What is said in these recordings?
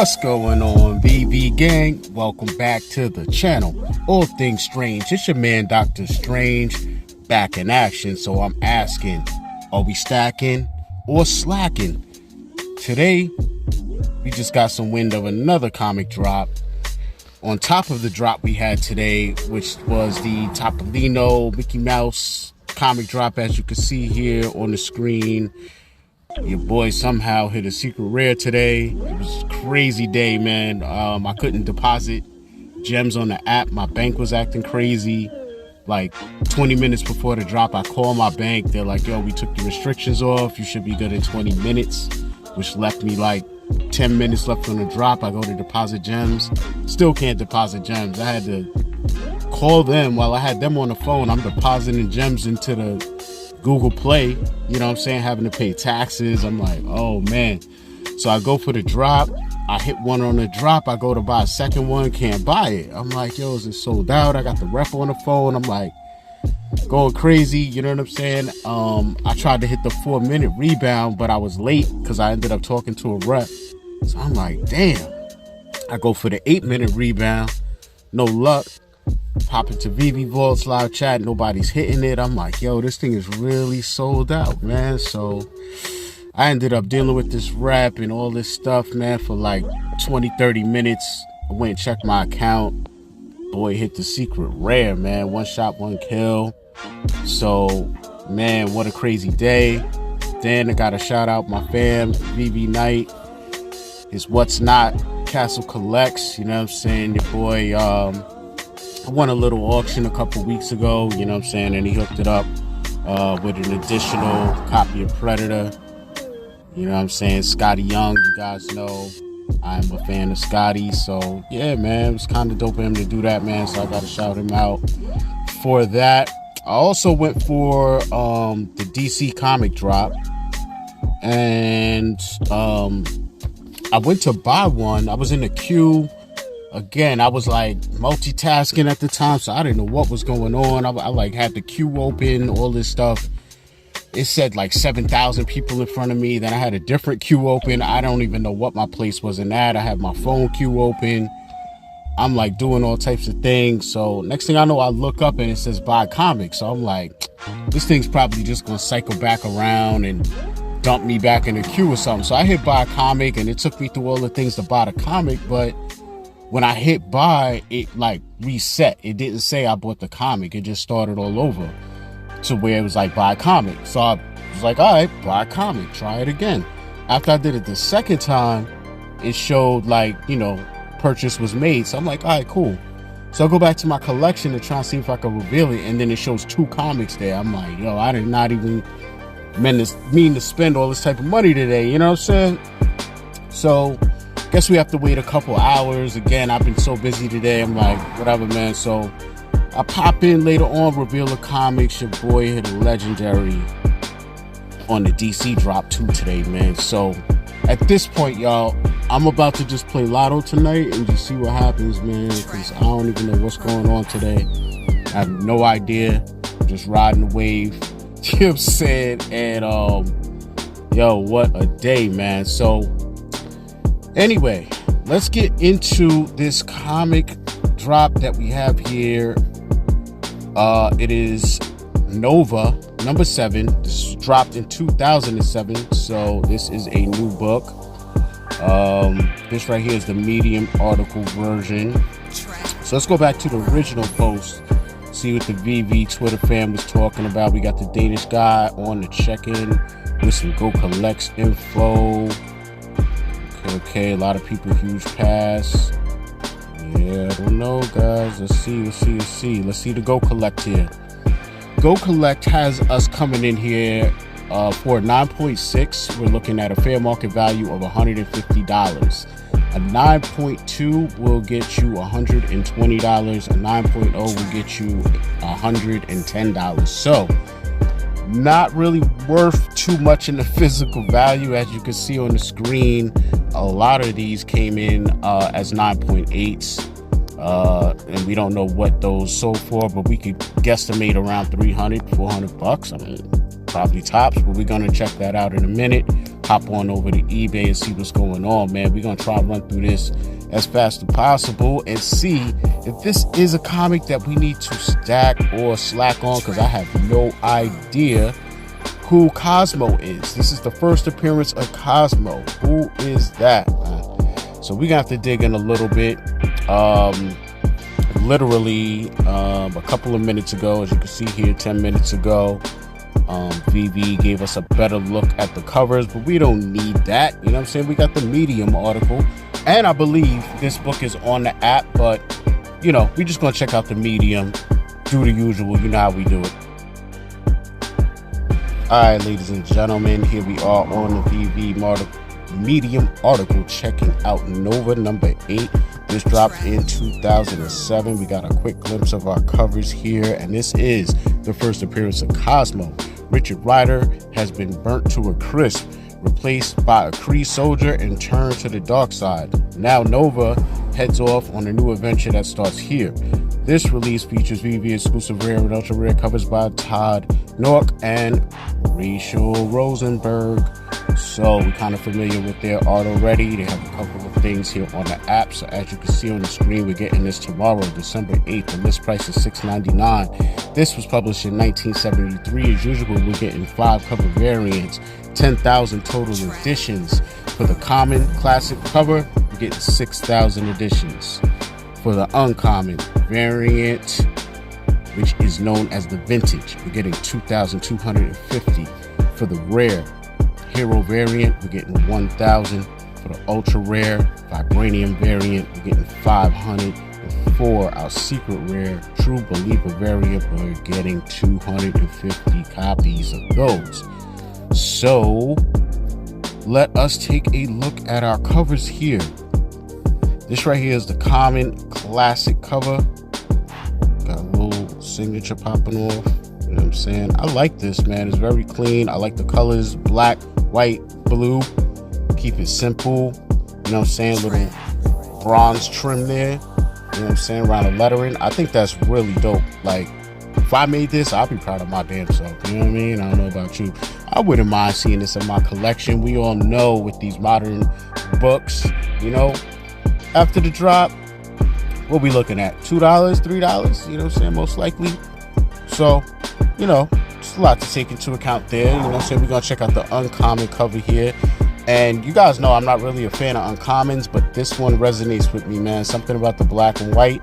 What's going on, VEVE gang? Welcome back to the channel. All things strange. It's your man Dr. Strange back in action. So I'm asking, are we stacking or slacking? Today we just got some wind of another comic drop on top of the drop we had today, which was the Topolino Mickey Mouse comic drop. As you can see here on the screen, your boy somehow hit a secret rare today. It was a crazy day, man. I couldn't deposit gems on the app. My bank was acting crazy. Like 20 minutes before the drop, I called my bank. They're like, yo, we took the restrictions off. You should be good in 20 minutes, which left me like 10 minutes left on the drop. I go to deposit gems. Still can't deposit gems. I had to call them while I had them on the phone. I'm depositing gems into the Google Play, you know what I'm saying, having to pay taxes. I'm like, oh man. So I go for the drop. I hit one on the drop. I go to buy a second one, can't buy it. I'm like, yo, is it sold out? I got the rep on the phone. I'm like going crazy, you know what I'm saying? I tried to hit the 4-minute rebound, but I was late because I ended up talking to a rep. So I'm like, damn. I go for the 8-minute rebound, no luck. Pop into VEVE Vault's live chat, nobody's hitting it. I'm like, yo, this thing is really sold out, man. So I ended up dealing with this rep and all this stuff, man, for like 20-30 minutes. I went and checked my account. Boy, hit the secret rare, man. 1 shot, 1 kill. So man, what a crazy day. Then I gotta shout out my fam, VEVE Night. It's What's Not Castle Collects, you know what I'm saying? Your boy I won a little auction a couple weeks ago, you know what I'm saying, and he hooked it up with an additional copy of Predator. You know what I'm saying? Scotty Young, you guys know I'm a fan of Scotty. So yeah, man, it was kind of dope of him to do that, man. So I got to shout him out for that. I also went for the DC comic drop, and I went to buy one. I was in the queue. Again, I was like multitasking at the time, so I didn't know what was going on. I like had the queue open, all this stuff. It said like 7,000 people in front of me. Then I had a different queue open. I don't even know what my place was in at. I had my phone queue open. I'm like doing all types of things. So next thing I know, I look up and it says buy comic. So I'm like, this thing's probably just gonna cycle back around and dump me back in the queue or something. So I hit buy comic, and it took me through all the things to buy the comic, but when I hit buy, it like reset. It didn't say I bought the comic. It just started all over to where it was like buy comic. So I was like, all right, buy comic, try it again. After I did it the second time, it showed like, you know, purchase was made. So I'm like, all right, cool. So I go back to my collection to try and see if I can reveal it. And then it shows 2 comics there. I'm like, yo, I did not even mean to spend all this type of money today. You know what I'm saying? So guess we have to wait a couple hours. Again, I've been so busy today. I'm like, whatever, man. So I pop in later on, reveal the comics. Your boy hit a legendary on the DC drop 2 today, man. So at this point, y'all, I'm about to just play Lotto tonight and just see what happens, man, because I don't even know what's going on today. I have no idea. I'm just riding the wave. You know what I'm saying? And yo, what a day, man. So anyway, let's get into this comic drop that we have here. It is Nova number 7. This dropped in 2007, so this is a new book. This right here is the medium article version. So let's go back to the original post, see what the VEVE Twitter fam was talking about. We got the Danish guy on the check-in with some GoCollect info. Okay, a lot of people, huge pass. Yeah, I don't know, guys. Let's see. Let's see the GoCollect here. GoCollect has us coming in here for 9.6. We're looking at a fair market value of $150. A 9.2 will get you $120. A 9.0 will get you $110. So not really worth too much in the physical value. As you can see on the screen, a lot of these came in as 9.8s, and we don't know what those sold for, but we could guesstimate around $300-400. I mean, probably tops, but we're gonna check that out in a minute. hop on over to eBay and see what's going on, man. We're gonna try and run through this as fast as possible and see if this is a comic that we need to stack or slack on, because I have no idea who COSMO is. This is the first appearance of COSMO. Who is that, man? So we're gonna have to dig in a little bit. Literally a couple of minutes ago, as you can see here, 10 minutes ago, VEVE gave us a better look at the covers, but we don't need that. You know what I'm saying? We got the Medium article, and I believe this book is on the app, but you know, we just gonna check out the Medium, do the usual. You know how we do it. All right, ladies and gentlemen, here we are on the VEVE Medium article, checking out Nova number 8. This dropped in 2007. We got a quick glimpse of our covers here, and this is the first appearance of COSMO. Richard Rider has been burnt to a crisp, replaced by a Kree soldier, and turned to the dark side. Now Nova heads off on a new adventure that starts here. This release features VEVE exclusive rare and ultra rare covers by Todd Nork and Rachel Rosenberg. So we're kind of familiar with their art already. They have a couple of things here on the app. So as you can see on the screen, we're getting this tomorrow, December 8th. The list price is $6.99. This was published in 1973. As usual, we're getting 5 cover variants, 10,000 total editions. For the common classic cover, we're getting 6,000 editions. For the uncommon variant, which is known as the vintage, we're getting 2,250. For the rare hero variant, we're getting 1,000. For the ultra rare vibranium variant, we're getting 500. And for our secret rare true believer variant, we're getting 250 copies of those. So let us take a look at our covers here. This right here is the common classic cover. Got a little signature popping off. You know what I'm saying? I like this, man. It's very clean. I like the colors, black, white, blue. Keep it simple. You know what I'm saying? Little bronze trim there. You know what I'm saying? Around the lettering. I think that's really dope. Like, if I made this, I'll be proud of my damn self. You know what I mean? I don't know about you. I wouldn't mind seeing this in my collection. We all know with these modern books, you know, after the drop, what we looking at? $2, $3? You know what I'm saying? Most likely. So, you know, it's a lot to take into account there. You know what I'm saying? We're going to check out the uncommon cover here. And you guys know I'm not really a fan of uncommons, but this one resonates with me, man. Something about the black and white,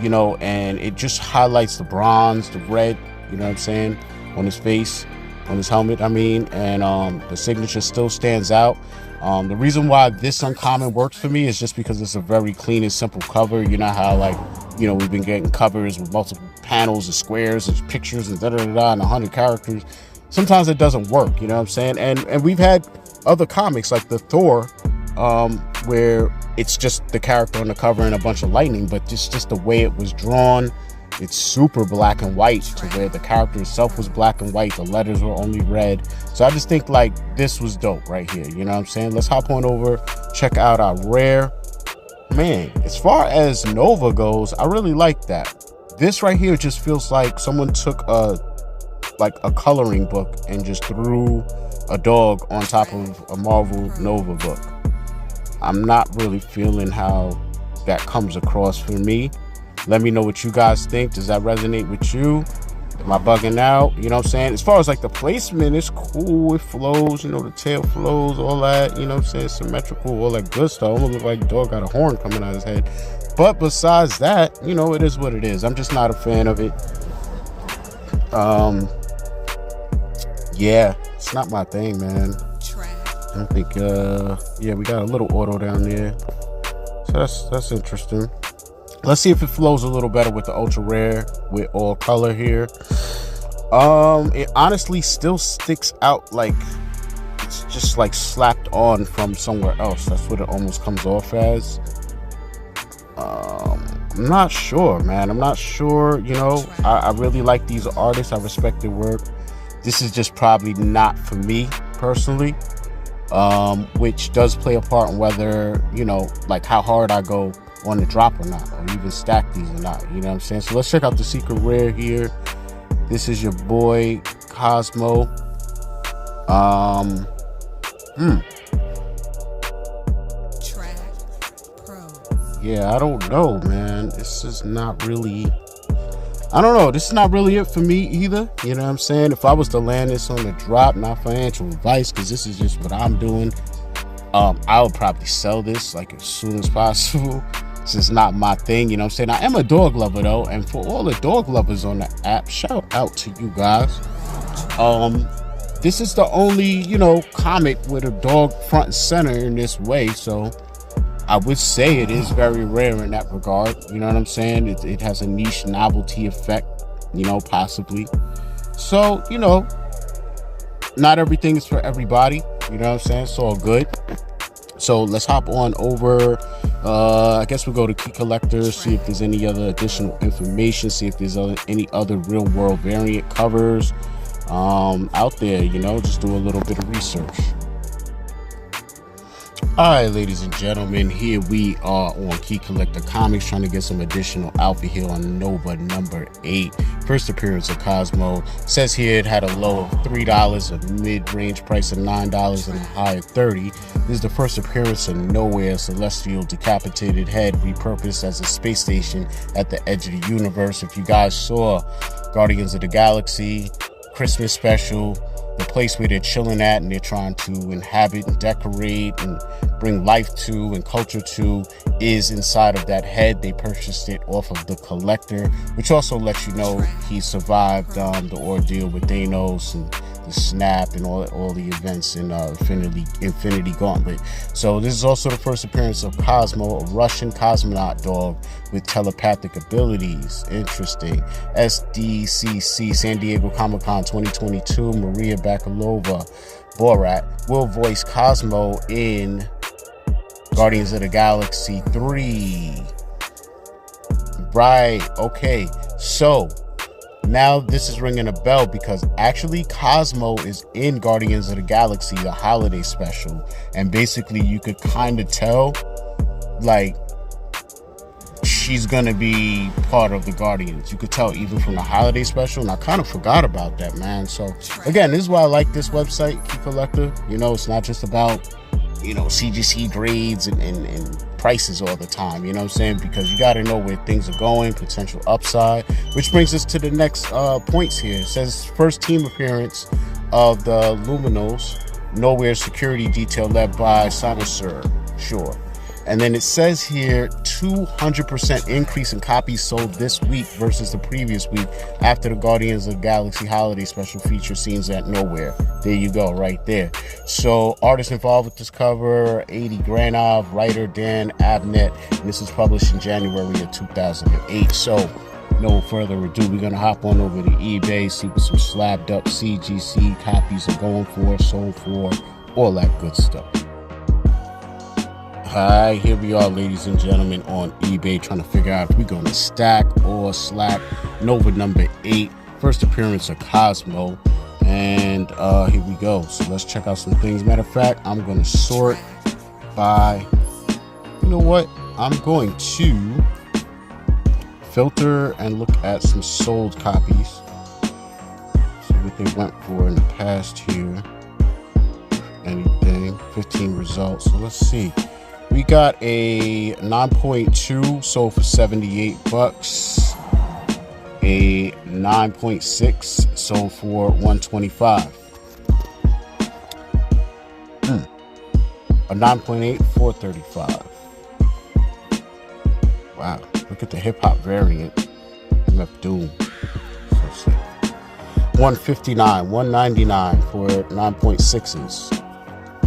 you know, and it just highlights the bronze, the red, you know what I'm saying, on his face, on his helmet, I mean, and the signature still stands out. The reason why this uncommon works for me is just because it's a very clean and simple cover. You know how, like, you know, we've been getting covers with multiple panels and squares and pictures and and 100 characters. Sometimes it doesn't work, you know what I'm saying? And we've had other comics like the Thor, where it's just the character on the cover and a bunch of lightning, but just the way it was drawn, it's super black and white, to where the character itself was black and white, the letters were only red. So I just think like this was dope right here, you know what I'm saying? Let's hop on over, check out our rare. Man, as far as Nova goes, I really like that. This right here just feels like someone took a coloring book and just threw a dog on top of a Marvel Nova book. I'm not really feeling how that comes across for me. Let me know what you guys think. Does that resonate with you? Am I bugging out? You know what I'm saying? As far as like the placement, it's cool. It flows, you know, the tail flows, all that, you know what I'm saying? Symmetrical, all that good stuff. Almost look like the dog got a horn coming out of his head. But besides that, you know, it is what it is. I'm just not a fan of it. Yeah, it's not my thing, man. I don't think, yeah, we got a little auto down there. So that's interesting. Let's see if it flows a little better with the ultra rare with all color here. It honestly still sticks out like it's just like slapped on from somewhere else. That's what it almost comes off as. I'm not sure, man. I'm not sure. You know, I really like these artists. I respect their work. This is just probably not for me personally, which does play a part in whether, you know, like how hard I go on the drop or not, or even stack these or not, you know what I'm saying? So let's check out the secret rare here. This is your boy COSMO. Yeah, I don't know, man. This is not really, I don't know. This is not really it for me either. You know what I'm saying? If I was to land this on the drop, not financial advice, because this is just what I'm doing, I would probably sell this like as soon as possible. This is not my thing, you know what I'm saying? I am a dog lover though, and for all the dog lovers on the app, shout out to you guys. This is the only, you know, comic with a dog front and center in this way, so I would say it is very rare in that regard. You know what I'm saying? It has a niche novelty effect, you know, possibly. So, you know, not everything is for everybody. You know what I'm saying? It's all good. So let's hop on over. I guess we'll go to Key Collectors, see if there's any other additional information, see if there's any other real world variant covers out there, you know, just do a little bit of research. Alright, ladies and gentlemen, here we are on Key Collector Comics, trying to get some additional alpha here on Nova number 8. First appearance of Cosmo. Says here it had a low of $3, a mid-range price of $9, and a high of $30. This is the first appearance of Nowhere, celestial decapitated head repurposed as a space station at the edge of the universe. If you guys saw Guardians of the Galaxy Christmas special, the place where they're chilling at and they're trying to inhabit and decorate and bring life to and culture to is inside of that head. They purchased it off of the collector, which also lets you know he survived the ordeal with Thanos and the snap and all the events in Infinity Gauntlet. So this is also the first appearance of Cosmo, a Russian cosmonaut dog with telepathic abilities. Interesting. SDCC San Diego Comic-Con 2022. Maria Bakalova Borat will voice Cosmo in Guardians of the Galaxy 3. Right, okay. So now this is ringing a bell, because actually Cosmo is in Guardians of the Galaxy, the holiday special, and basically you could kind of tell like she's gonna be part of the Guardians. You could tell even from the holiday special, and I kind of forgot about that, man. So again, this is why I like this website, Key Collector. You know, it's not just about, you know, CGC grades and prices all the time, you know what I'm saying? Because you got to know where things are going, potential upside, which brings us to the next points here. It says first team appearance of the MoKnowz Nowhere security detail led by Samasur. Sure. And then it says here 200% increase in copies sold this week versus the previous week after the Guardians of the Galaxy holiday special feature scenes at Nowhere. There you go, right there. So artists involved with this cover, 80 Granov, writer Dan Abnett, and this is published in January of 2008. So no further ado, we're going to hop on over to eBay, see what some slabbed up CGC copies are going for, sold for, all that good stuff. Hi, here we are, ladies and gentlemen, on eBay, trying to figure out if we're going to stack or slack Nova number 8, first appearance of Cosmo, and here we go. So let's check out some things. Matter of fact, I'm going to sort by, you know what, I'm going to filter and look at some sold copies, see what they went for in the past here. Anything, 15 results. So let's see. We got a 9.2 sold for 78 bucks. A 9.6 sold for 125. A 9.8 435. Wow, look at the hip hop variant. MF Doom. So sick. 159, 199 for 9.6s.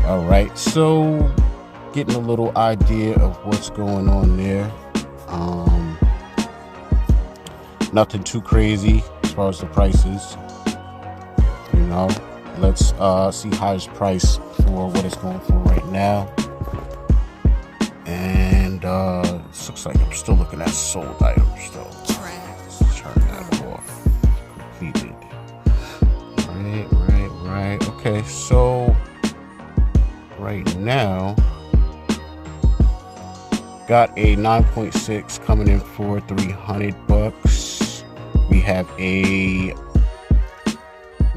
All right, so getting a little idea of what's going on there. Nothing too crazy as far as the prices. You know, let's see highest price for what it's going for right now. And this looks like I'm still looking at sold items though. Let's turn that off. Completed. Right. Okay, so right now got a 9.6 coming in for 300 bucks. We have a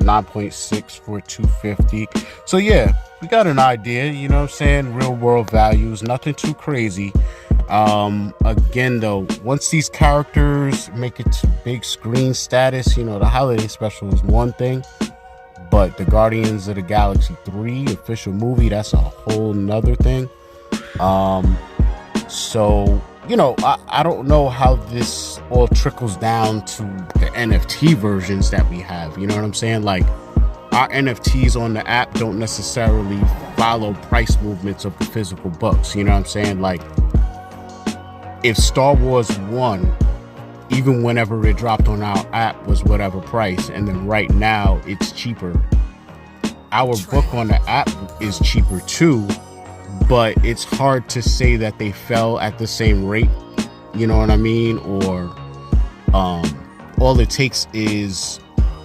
9.6 for 250. So yeah, we got an idea, you know what I'm saying? Real world values, nothing too crazy. Again though, once these characters make it to big screen status, you know, the holiday special is one thing, but the Guardians of the Galaxy 3 official movie, that's a whole nother thing. So, you know, I don't know how this all trickles down to the NFT versions that we have, you know what I'm saying? Like, our NFTs on the app don't necessarily follow price movements of the physical books, you know what I'm saying? Like, if Star Wars 1, even whenever it dropped on our app, was whatever price, and then right now it's cheaper, our book on the app is cheaper too, but it's hard to say that they fell at the same rate, you know what I mean? Or all it takes is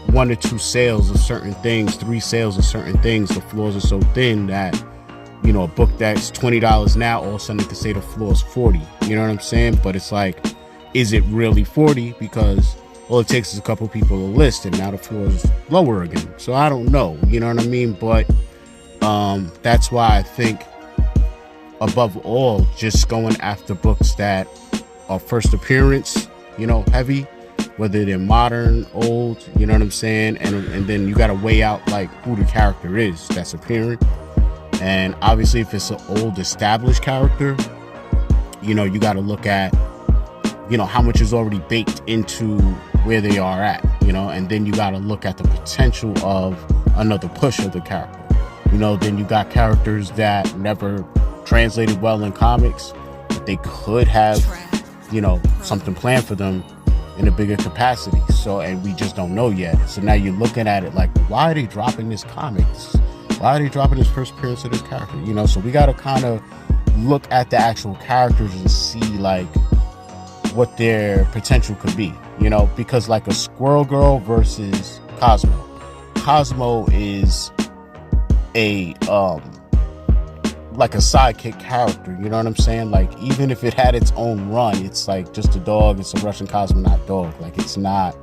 1 or 2 sales of certain things, 3 sales of certain things. The floors are so thin that, you know, a book that's $20 now, all of a sudden it can say the floor is 40. You know what I'm saying? But it's like, is it really 40? Because all it takes is a couple people to list, and now the floor is lower again. So I don't know. You know what I mean? But that's why I think, above all, just going after books that are first appearance, you know, heavy, whether they're modern, old, you know what I'm saying? And then you got to weigh out like who the character is that's appearing. And obviously if it's an old established character, you know, you got to look at, you know, how much is already baked into where they are at, you know, and then you got to look at the potential of another push of the character. You know, then you got characters that never translated well in comics, but they could have, you know, something planned for them in a bigger capacity. So, and we just don't know yet. So now you're looking at it like, why are they dropping this comics? Why are they dropping this first appearance of this character? You know, so we got to kind of look at the actual characters and see like what their potential could be, you know, because like a Squirrel Girl versus COSMO. COSMO is a like a sidekick character, you know what I'm saying? Like, even if it had its own run, it's like just a dog, it's a Russian cosmonaut dog. Like, it's not,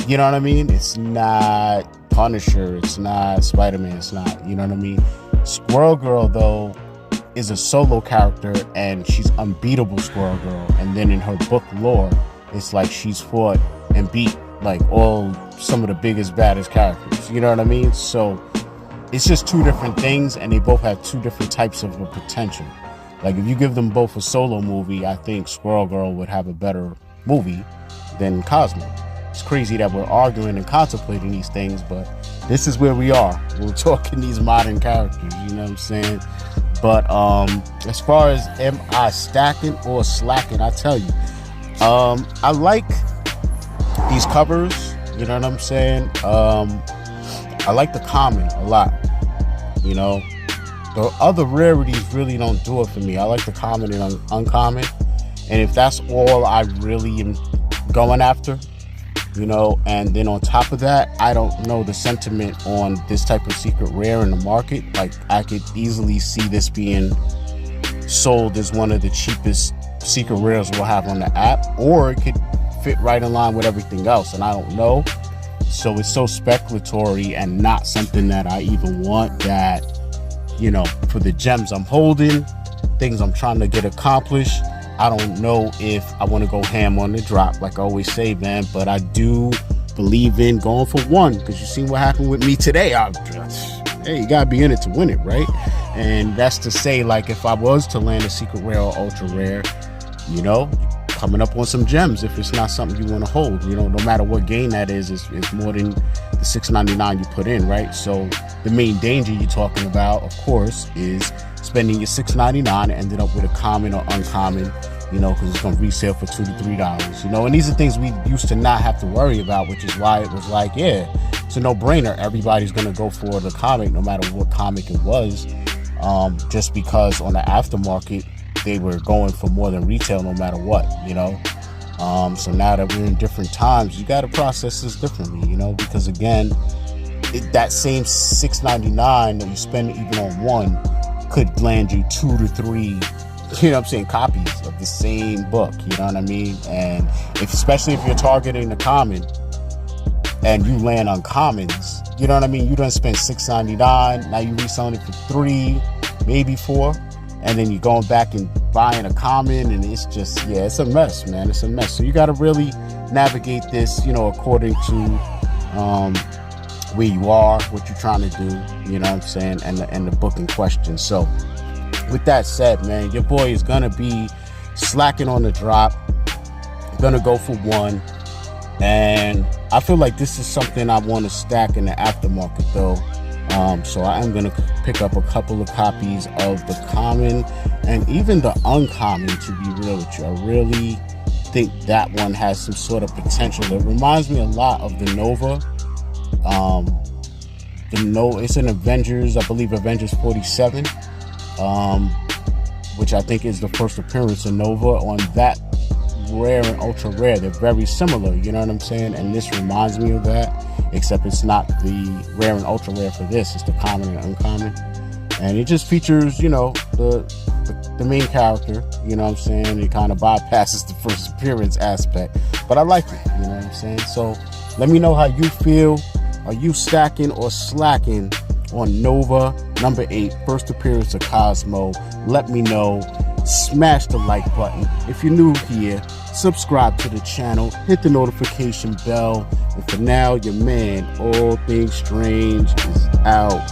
you know what I mean? It's not Punisher, it's not Spider-Man, it's not, you know what I mean? Squirrel Girl, though, is a solo character, and she's unbeatable Squirrel Girl. And then in her book lore, it's like she's fought and beat like some of the biggest, baddest characters, you know what I mean? So it's just two different things, and they both have two different types of potential. Like, if you give them both a solo movie, I think Squirrel Girl would have a better movie than COSMO. It's crazy that we're arguing and contemplating these things, but this is where we are. We're talking these modern characters, you know what I'm saying? But as far as am I stacking or slacking, I tell you, I like these covers, you know what I'm saying? I like the common a lot, you know. The other rarities really don't do it for me. I like the common and uncommon, and if that's all I really am going after, you know, and then on top of that, I don't know the sentiment on this type of secret rare in the market. Like, I could easily see this being sold as one of the cheapest secret rares we'll have on the app, or it could fit right in line with everything else, and I don't know. So it's so speculatory and not something that I even want, that, you know, for the gems I'm holding, things I'm trying to get accomplished, I don't know if I want to go ham on the drop, like I always say, man. But I do believe in going for one, because you seen what happened with me today. Hey, you gotta be in it to win it, right? And that's to say, like, if I was to land a secret rare or ultra rare, you know, coming up on some gems, if it's not something you want to hold, you know, no matter what gain that is, it's more than the $6.99 you put in, right? So the main danger you're talking about, of course, is spending your $6.99 and ended up with a common or uncommon, you know, because it's going to resale for $2 to $3, you know. And these are things we used to not have to worry about, which is why it was like, yeah, it's a no-brainer. Everybody's going to go for the comic, no matter what comic it was, just because on the aftermarket, they were going for more than retail no matter what, you know. So now that we're in different times, you got to process this differently, you know, because again, that same $6.99 that you spend even on one could land you 2 to 3, you know what I'm saying, copies of the same book, you know what I mean? And especially if you're targeting the common and you land on commons, You know what I mean? You done spent $6.99. Now you reselling it for $3, maybe $4. And then you're going back and buying a common, and it's just, yeah, it's a mess, man. It's a mess. So you got to really navigate this, you know, according to where you are, what you're trying to do, you know what I'm saying, and the book in question. So with that said, man, your boy is going to be slacking on the drop, going to go for one. And I feel like this is something I want to stack in the aftermarket, though. So I am going to pick up a couple of copies of the common and even the uncommon, to be real with you. I really think that one has some sort of potential. It reminds me a lot of the Nova. It's an Avengers, I believe Avengers 47, which I think is the first appearance of Nova on that rare and ultra rare. They're very similar, you know what I'm saying? And this reminds me of that, except it's not the rare and ultra rare for this. It's the common and uncommon, and it just features, you know, the main character, you know what I'm saying? It kind of bypasses the first appearance aspect, but I like it, you know what I'm saying? So let me know how you feel. Are you stacking or slacking on Nova number 8, first appearance of COSMO? Let me know. Smash the like button. If you're new here, subscribe to the channel, hit the notification bell. And for now, your man, All Things Strange, is out.